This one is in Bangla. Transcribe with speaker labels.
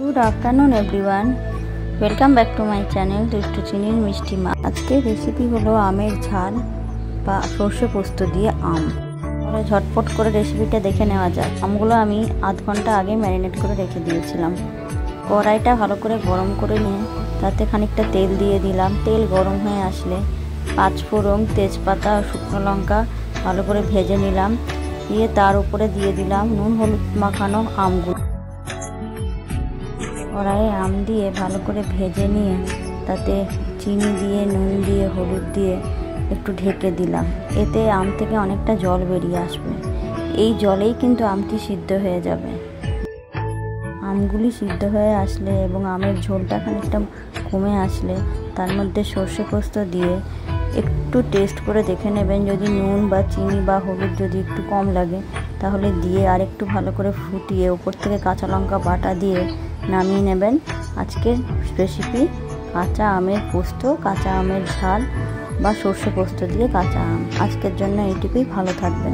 Speaker 1: Good afternoon everyone, welcome back to my channel दुष्टु चिनिर मिष्टि मा। आज के रेसिपि हलो आमेर झाल बा सर्षे पोस्त दिए आम। और झटपट करे रेसिपिटा देखे नेওয়া যাক। আমগুলো আমি आध घंटा आगे मैरिनेट करे रेखे दिएছিলাম। কড়াইটা ভালো করে গরম করে নিয়ে তাতে খানিকটা তেল দিয়ে দিলাম। তেল গরম হয়ে আসলে পাঁচফোড়ন, তেজপাতা আর শুকনো লঙ্কা ভালো করে ভেজে নিলাম। দিয়ে তার উপরে দিয়ে দিলাম নুন হলুদ মাখানো আমগুলো। কড়াইয়ে আম দিয়ে ভালো করে ভেজে নিয়ে তাতে চিনি দিয়ে নুন দিয়ে হলুদ দিয়ে একটু ঢেকে দিলাম। এতে আম থেকে অনেকটা জল বেরিয়ে আসবে। এই জলেই কিন্তু আমটি সিদ্ধ হয়ে যাবে। আমগুলি সিদ্ধ হয়ে আসলে এবং আমের ঝোলটা খানিকটা কমে আসলে তার মধ্যে সর্ষে পোস্ত দিয়ে একটু টেস্ট করে দেখে নেবেন। যদি নুন বা চিনি বা হলুদ যদি একটু কম লাগে তাহলে দিয়ে আর একটু ভালো করে ফুটিয়ে ওপর থেকে কাঁচা লঙ্কা বাটা দিয়ে নামিয়ে নেবেন। আজকের রেসিপি কাঁচা আমের পোস্ত, কাঁচা আমের ঝাল বা সর্ষে পোস্ত দিয়ে কাঁচা আম। আজকের জন্য এইটুকুই, ভালো থাকবেন।